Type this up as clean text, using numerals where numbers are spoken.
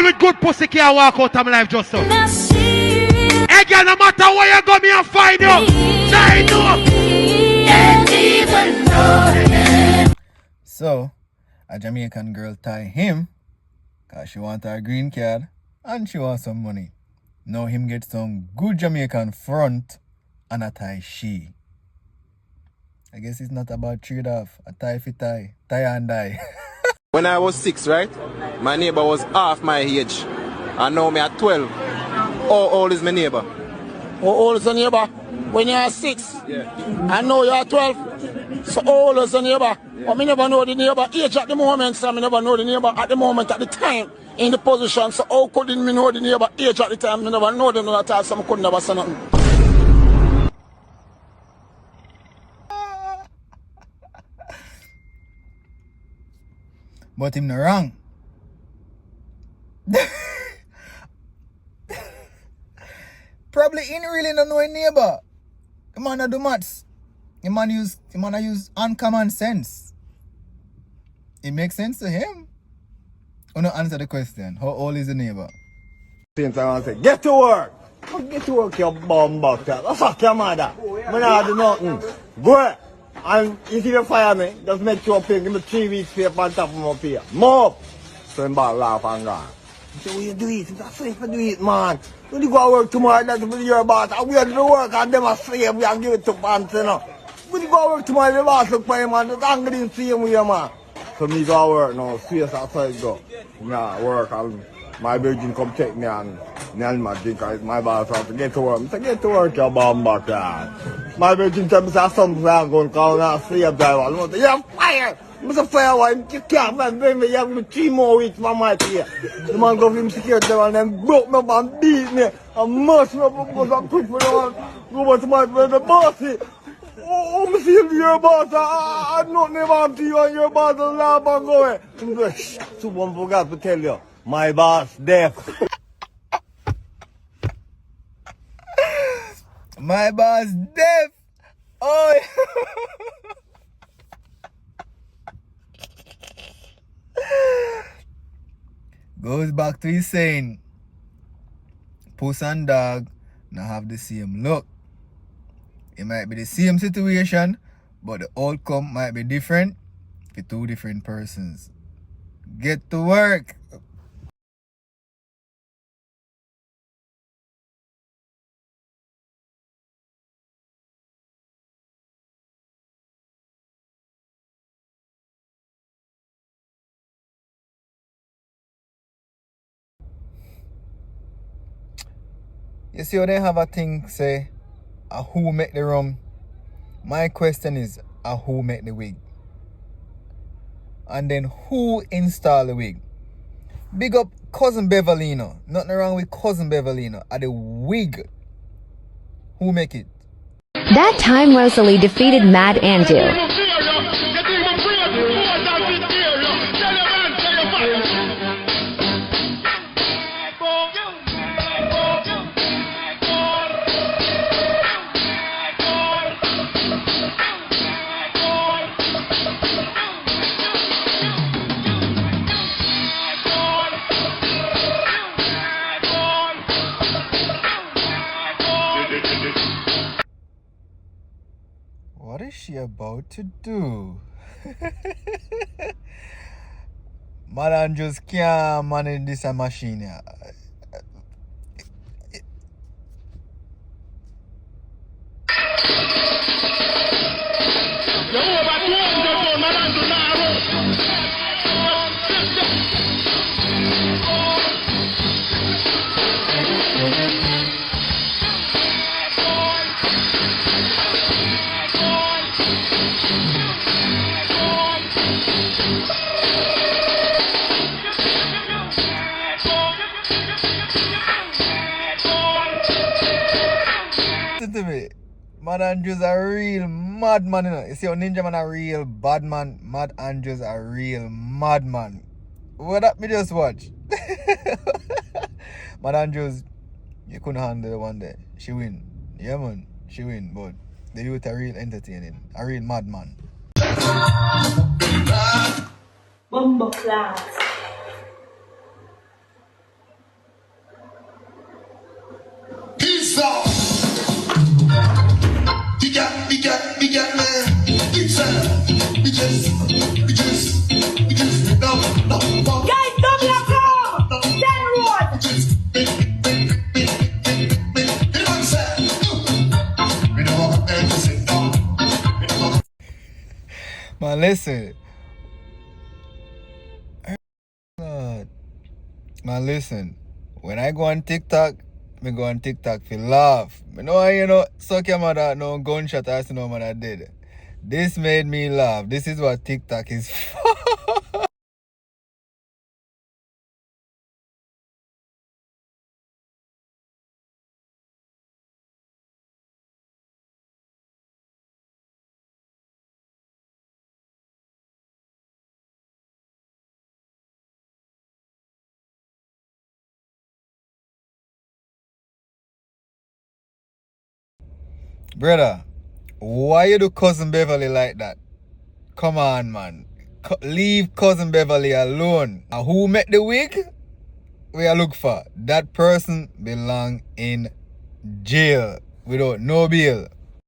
with good pussy can't walk out of my life just so. Hey girl, no matter where you go, me and find you. Say no. So, a Jamaican girl tie him because she wants her green card and she wants some money. Now him get some good Jamaican front and a tie she. I guess it's not about trade-off. A tie for tie. Tie and die. When I was 6, right? My neighbor was half my age. And now me at 12. How old is my neighbor? How old is the neighbor? When you are 6? Yeah. I know you are 12. So how old is the neighbor? Yeah. I never know the neighbor age at the moment, so I never know the neighbor at the moment, at the time, in the position. So how couldn't me know the neighbor age at the time? I never know them at all, so I could never say nothing. But him no wrong. Probably he really don't know his neighbor. The man a do maths. The man use uncommon sense. It makes sense to him. Oh no, answer the question. How old is the neighbor? Since I want to say, get to work. Get to work, you bum bucket. Fuck your mother. I'm not do nothing. Go. And if you fire me, just make sure pay. Give me 3 weeks pay on top of my pay. Move. So I'm back laugh and gone. So what you do it? It's a safe to do it, man. When you go to work tomorrow, that's what you're about. And we have to work and them are slave. We have to give it to pants, you know. When you go to work tomorrow, the boss look for him, man. Just angry in same way, man. So me go to work now. Face outside go. Yeah, work and my virgin come take me and my drink. My boss have to get to work. I say, get to work, you bum bucket. My virgin tell me something I'm going to call now slave driver. I say, you're fired. Mr. Firewind, you can't man, bring me, you have me 3 more weeks for my pay. The man go for him security and then broke me up and beat me and mush me up because I'm quick for the one. Go back to my brother, bossy. Oh, I'm seeing your boss, I don't never to you and your boss is laugh and go away. Shh, someone forgot to tell you, my boss deaf. My boss deaf. Oh. Goes back to his saying, puss and dog now have the same look. It might be the same situation, but the outcome might be different for 2 different persons. Get to work. You see how they have a thing say, who make the rum? My question is, who make the wig? And then who install the wig? Big up Cousin Beverlino. Nothing wrong with Cousin Beverlino. At the wig. Who make it? That time Rosalie defeated Mad Andu. What is she about to do? Man just can't manage this machine here. To me, Mad Andrew's a real madman, you know. You see how Ninja Man a real bad man, Mad Andrew's a real madman. What that me just watch? Mad Andrew's, you couldn't handle the one day. She win. Yeah man, she win, but the youth are real entertaining, a real madman. Bumbo class. Guys, double up club! 10 road! Man, listen. God. Man, listen. When I go on TikTok, me go on TikTok for laugh. Me know, suck your mother, no gunshot, I see no mother dead. This made me laugh. This is what TikTok is for. Brother, why you do Cousin Beverly like that? Come on, man. Leave Cousin Beverly alone. And who met the wig? We are look for. That person belong in jail without no bail.